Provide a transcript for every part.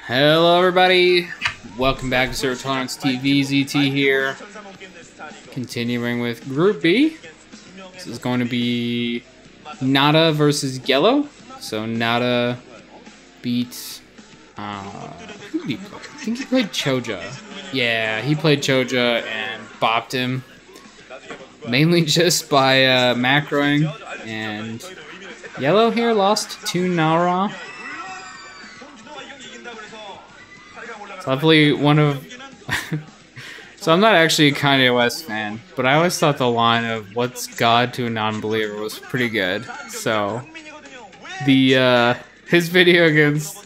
Hello everybody, welcome back to Zero Tolerance TV, ZT here. Continuing with Group B. This is going to be NaDa versus YellOw. So NaDa beat, who did he play? I think he played Choja. Yeah, he played Choja and bopped him. Mainly just by macroing, and YellOw here lost to NaDa. Lovely one of so I'm not actually a Kanye West fan, but I always thought the line of "What's God to a non-believer" was pretty good. So the his video against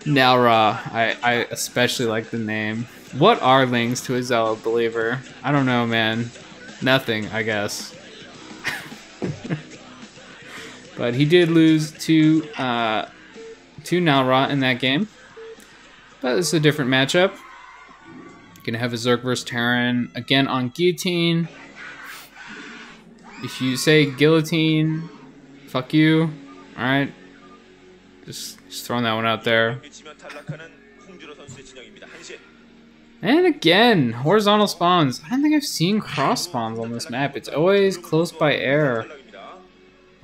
NaDa, I especially like the name. What are links to a zealot believer? I don't know, man. Nothing, I guess. But he did lose to NaDa in that game. But this is a different matchup. Gonna have a Zerg vs Terran again on Guillotine. If you say Guillotine, fuck you. Alright. Just throwing that one out there. And again, horizontal spawns. I don't think I've seen cross spawns on this map. It's always close by air.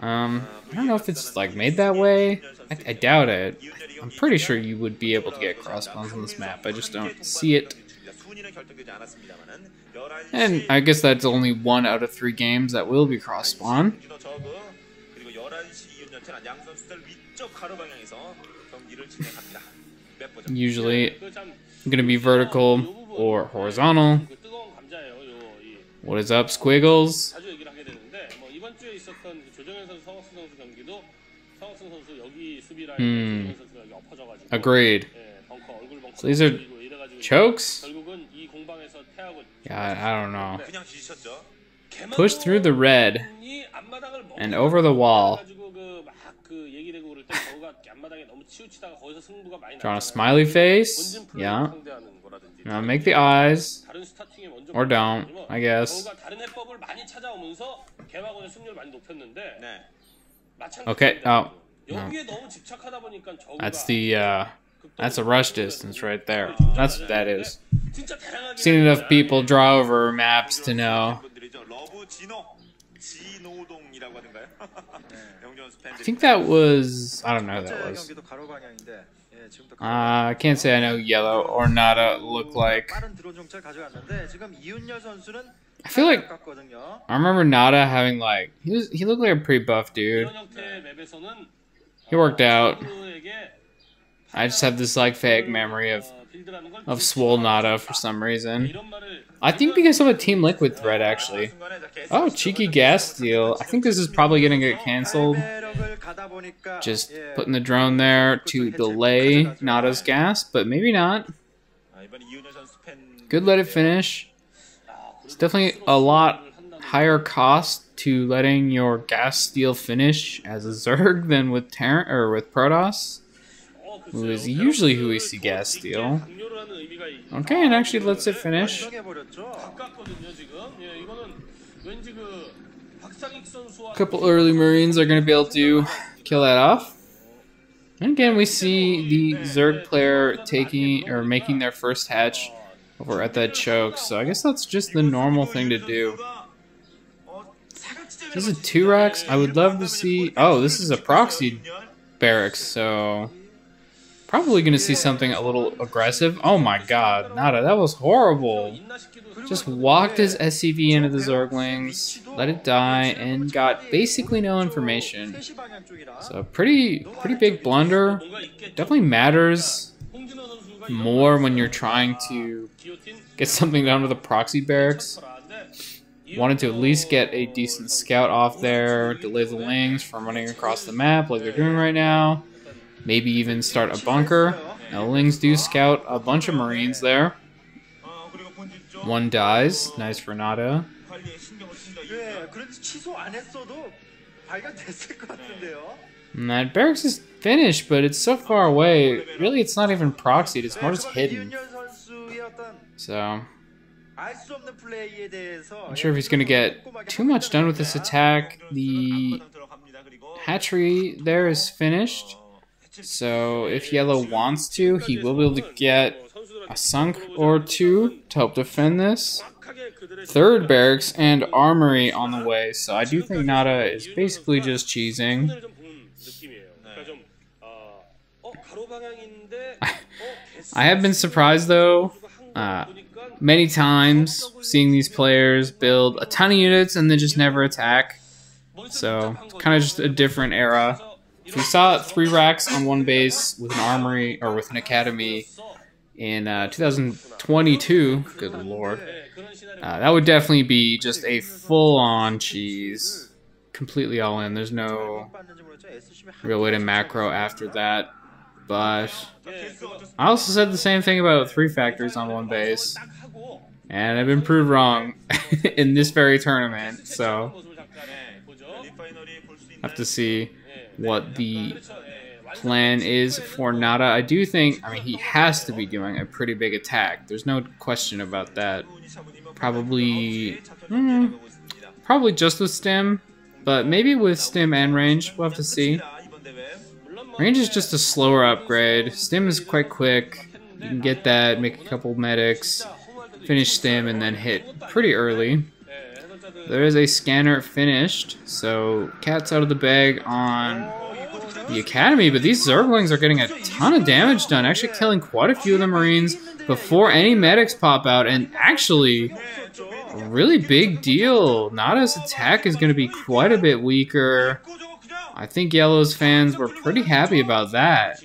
I don't know if it's like made that way. I doubt it. I'm pretty sure you would be able to get cross spawns on this map. I just don't see it. And I guess that's only 1 out of 3 games that will be cross spawn. Usually going to be vertical or horizontal. What is up, Squiggles? Agreed. So these are chokes? Yeah, I don't know. Push through the red and over the wall. Drawing a smiley face. Yeah. Now make the eyes. Or don't, I guess. Okay, oh. No. That's a rush distance right there. That's what that is. Seen enough people draw over maps to know. I think that was, I don't know who that was. I can't say I know YellOw or NaDa look like. I feel like I remember NaDa having like he looked like a pretty buff dude. He worked out. I just have this like vague memory of swole NaDa for some reason. I think because of a Team Liquid thread actually. Oh, cheeky gas steal. I think this is probably gonna get cancelled. Just putting the drone there to delay NaDa's gas, but maybe not. Good, let it finish. It's definitely a lot higher cost to letting your gas steal finish as a Zerg than with Terran or with Protoss, who is usually who we see gas steal. Okay, and actually lets it finish. A couple early Marines are going to be able to kill that off. And again, we see the Zerg player taking or making their first hatch over at that choke, so I guess that's just the normal thing to do. This is 2 racks. I would love to see. Oh, this is a proxy barracks, so probably gonna see something a little aggressive. Oh my god, NaDa, that was horrible. Just walked his SCV into the Zerglings, let it die, and got basically no information. So pretty big blunder. Definitely matters more when you're trying to get something done with a proxy barracks. Wanted to at least get a decent scout off there, delay the Lings from running across the map like they're doing right now. Maybe even start a bunker. Now the Lings do scout a bunch of Marines there. 1 dies. Nice for NaDa. And that barracks is finished, but it's so far away. Really, it's not even proxied. It's more just hidden. So not sure if he's going to get too much done with this attack. The hatchery there is finished. So if YellOw wants to, he will be able to get a sunk or two to help defend this. Third barracks and armory on the way, so I do think NaDa is basically just cheesing. I have been surprised though, many times seeing these players build a ton of units and then just never attack. So it's kind of just a different era. If we saw 3 racks on one base with an armory or with an academy in 2022, good lord, that would definitely be just a full-on cheese. Completely all in. There's no real way to macro after that. But I also said the same thing about 3 factories on one base. And I've been proved wrong in this very tournament. So have to see what the plan is for NaDa. I do think, I mean, he has to be doing a pretty big attack. There's no question about that. Probably just with stim, but maybe with stim and range. We'll have to see. Range is just a slower upgrade. Stim is quite quick. You can get that, make a couple medics, finish stim, and then hit pretty early. There is a scanner finished, so cat's out of the bag on the academy, but these Zerglings are getting a ton of damage done, actually killing quite a few of the Marines before any medics pop out, and actually, a really big deal. NaDa's attack is going to be quite a bit weaker. I think YellOw's fans were pretty happy about that.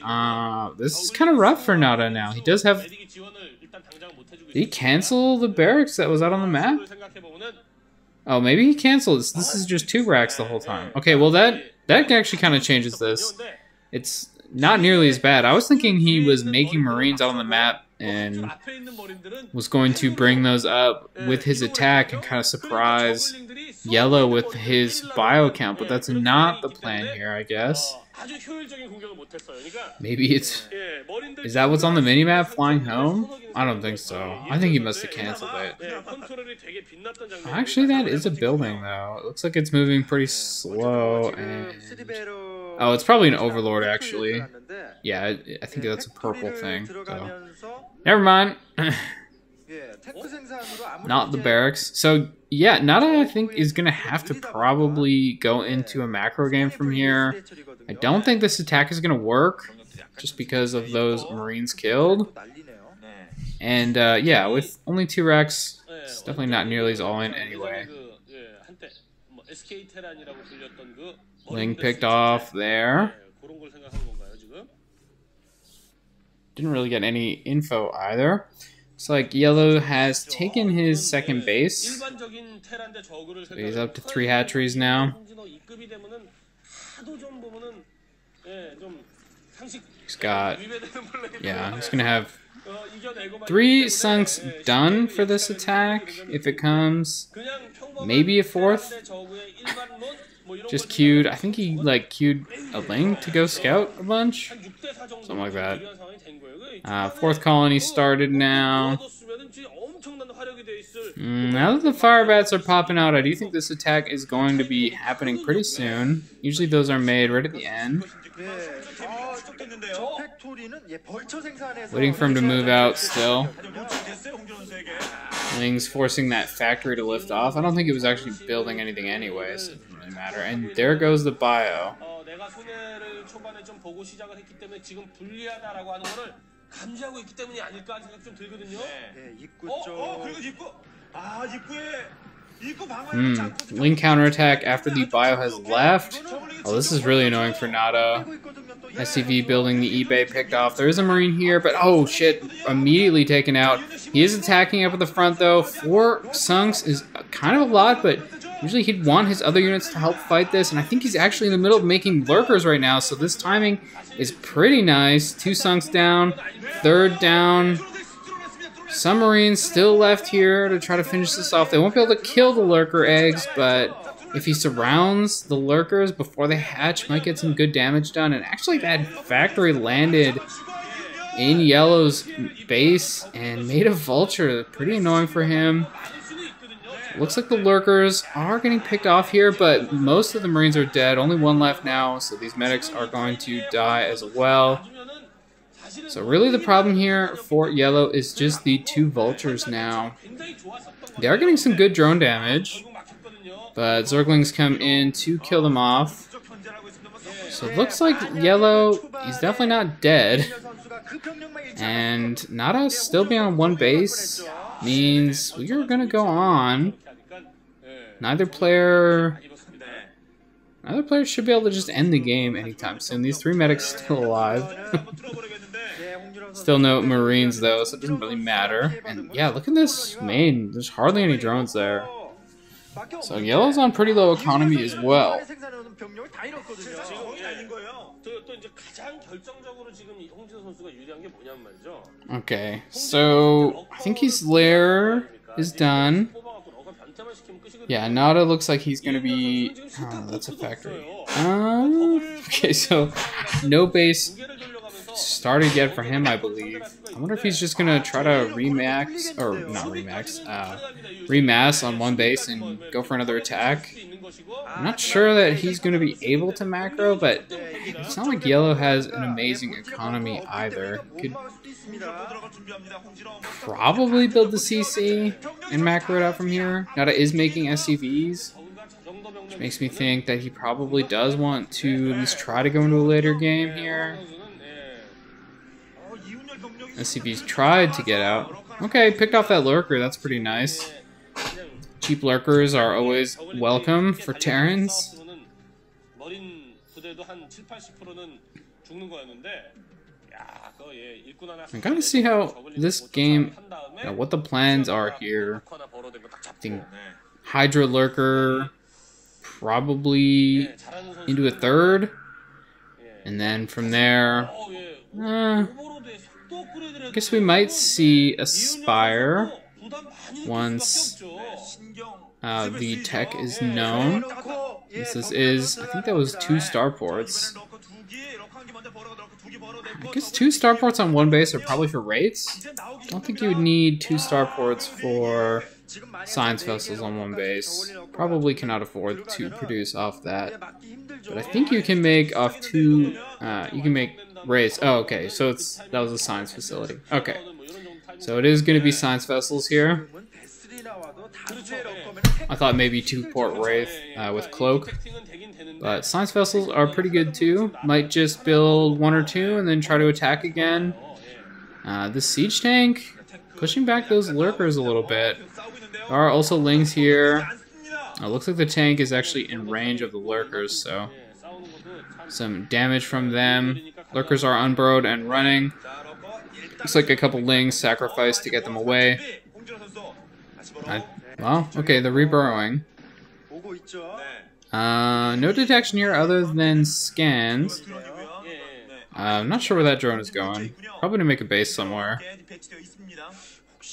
This is kind of rough for NaDa now. He does have... Did he cancel the barracks that was out on the map? Oh, maybe he canceled this. This is just 2 racks the whole time. Okay, well that actually kind of changes this. It's not nearly as bad. I was thinking he was making Marines out on the map and was going to bring those up with his attack and kind of surprise YellOw with his bio count, but that's not the plan here, I guess. Maybe it's... Is that what's on the minimap, flying home? I don't think so. I think he must have canceled it. Actually, that is a building, though. It looks like it's moving pretty slow, and... Oh, it's probably an Overlord, actually. Yeah, I think that's a purple thing, so... Never mind. Not the barracks. So, yeah, NaDa, I think, is going to have to probably go into a macro game from here. I don't think this attack is going to work, just because of those Marines killed. And, yeah, with only 2 racks, it's definitely not nearly as all-in anyway. Ling picked off there. Didn't really get any info either. Looks like YellOw has taken his second base. So he's up to 3 hatcheries now. He's got... Yeah, he's going to have 3 sunks done for this attack, if it comes. Maybe a 4th. Just queued. I think he, like, queued a Ling to go scout a bunch. Something like that. 4th colony started now. Now that the fire bats are popping out, I do think this attack is going to be happening pretty soon. Usually those are made right at the end. Waiting for him to move out still. Ling's forcing that factory to lift off. I don't think it was actually building anything anyway, so it doesn't really matter. And there goes the bio. Ling counterattack after the bio has left. Oh, this is really annoying for NaDa. SCV building the eBay picked off. There is a Marine here, but oh shit, immediately taken out. He is attacking up at the front though. 4 sunks is kind of a lot, but usually he'd want his other units to help fight this, and I think he's actually in the middle of making lurkers right now, so this timing is pretty nice. 2 sunks down, 3rd down. Some Marines still left here to try to finish this off. They won't be able to kill the lurker eggs, but if he surrounds the lurkers before they hatch, might get some good damage done. And actually that factory landed in YellOw's base and made a vulture. Pretty annoying for him. Looks like the lurkers are getting picked off here, but most of the Marines are dead. Only one left now, so these medics are going to die as well. So really the problem here for YellOw is just the 2 vultures now. They are getting some good drone damage, but Zerglings come in to kill them off. So it looks like YellOw, he's definitely not dead. And NaDa still being on 1 base means we are going to go on. Neither player should be able to just end the game anytime soon. These 3 medics still alive. Still no Marines though, so it doesn't really matter. And yeah, look at this main. There's hardly any drones there. So YellOw's on pretty low economy as well. Okay, so I think his lair is done. Yeah, NaDa looks like he's gonna be. Oh, that's a factory. Okay, so no base started yet for him, I believe. I wonder if he's just gonna try to remax, or not remax, remass on 1 base and go for another attack. I'm not sure that he's gonna be able to macro, but it's not like YellOw has an amazing economy either. Could probably build the CC and macro it out from here. NaDa is making SCVs, which makes me think that he probably does want to at least try to go into a later game here. SCV's tried to get out. Okay, picked off that lurker. That's pretty nice. Cheap lurkers are always welcome for Terrans. I gotta see how this game, what the plans are here. I think Hydra lurker probably into a 3rd, and then from there, I guess we might see a Spire once the tech is known. This is, I think that was 2 starports. I guess 2 starports on 1 base are probably for rates. I don't think you would need 2 starports for science vessels on 1 base. Probably cannot afford to produce off that. But I think you can make off 2, you can make rates. Oh, okay, so that was a science facility. Okay, so it is going to be science vessels here. I thought maybe 2 port Wraith with Cloak. But science vessels are pretty good too. Might just build 1 or 2 and then try to attack again. The siege tank, pushing back those lurkers a little bit. There are also lings here. It looks like the tank is actually in range of the lurkers, so some damage from them. Lurkers are unburrowed and running. Looks like a couple lings sacrificed to get them away. Well, okay, they're reburrowing. No detection here other than scans. I'm not sure where that drone is going. Probably to make a base somewhere.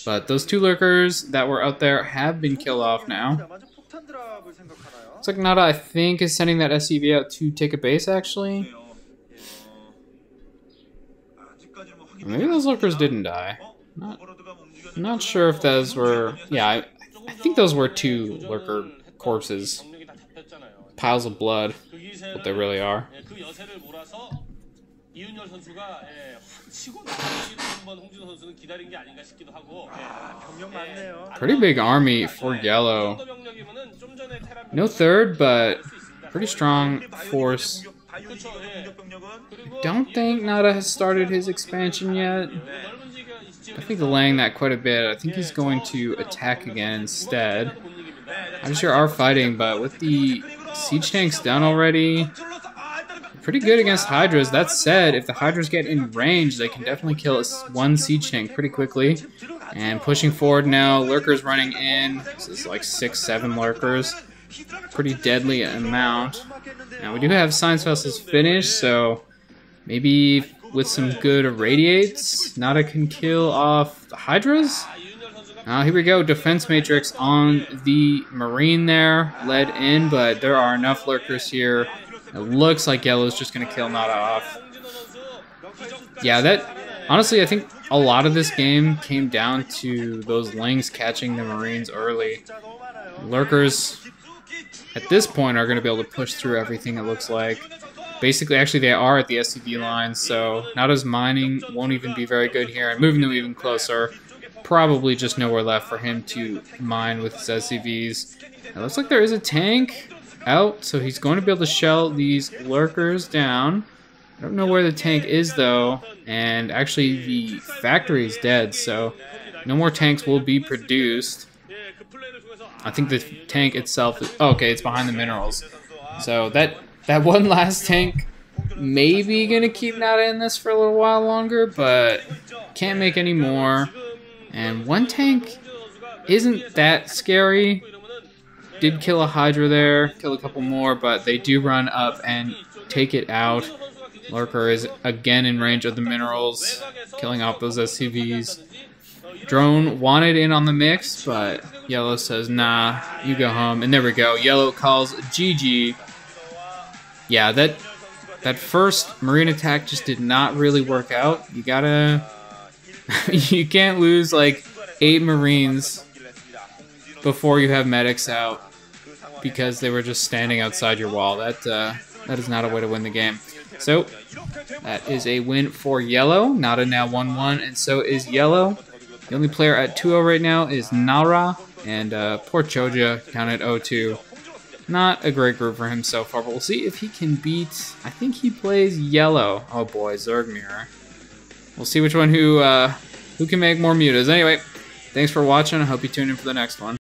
But those 2 lurkers that were out there have been killed off now. Looks like NaDa, I think, is sending that SCV out to take a base, actually. Maybe those lurkers didn't die. Not sure if those were... Yeah, I think those were 2 lurker corpses. Piles of blood, what they really are. Pretty big army for YellOw. No 3rd, but pretty strong force. I don't think NaDa has started his expansion yet. I think they're laying that quite a bit. I think he's going to attack again instead. I'm sure are fighting, but with the siege tanks done already, pretty good against Hydras. That said, if the Hydras get in range, they can definitely kill 1 siege tank pretty quickly. And pushing forward now, lurkers running in. This is like 6, 7 lurkers. Pretty deadly amount. Now we do have science vessels finished, so maybe with some good irradiates, NaDa can kill off the Hydras. Here we go, defense matrix on the Marine there, led in, but there are enough lurkers here. It looks like YellOw's just going to kill NaDa off. Yeah, honestly, I think a lot of this game came down to those lings catching the Marines early. Lurkers, at this point, are going to be able to push through everything, it looks like. Basically, actually, they are at the SCV lines, so NaDa's mining won't even be very good here. And moving them even closer, probably just nowhere left for him to mine with his SCVs. It looks like there is a tank out, so he's going to be able to shell these lurkers down. I don't know where the tank is, though, and actually the factory is dead, so no more tanks will be produced. I think the tank itself is... Oh, okay, it's behind the minerals. So that one last tank may be going to keep NaDa in this for a little while longer, but can't make any more. And one tank isn't that scary. Did kill a Hydra there, kill a couple more, but they do run up and take it out. Lurker is again in range of the minerals, killing off those SCVs. Drone wanted in on the mix, but YellOw says, nah, you go home. And there we go. YellOw calls GG. Yeah, that first Marine attack just did not really work out. You gotta... you can't lose like 8 Marines before you have medics out because they were just standing outside your wall. That is not a way to win the game. So, that is a win for YellOw. NaDa now 1-1, and so is YellOw. The only player at 2-0 right now is Nara, and poor Choja down at 0-2. Not a great group for him so far, but we'll see if he can beat... I think he plays YellOw. Oh boy, Zerg Mirror. We'll see which one who can make more mutas. Anyway, thanks for watching. I hope you tune in for the next one.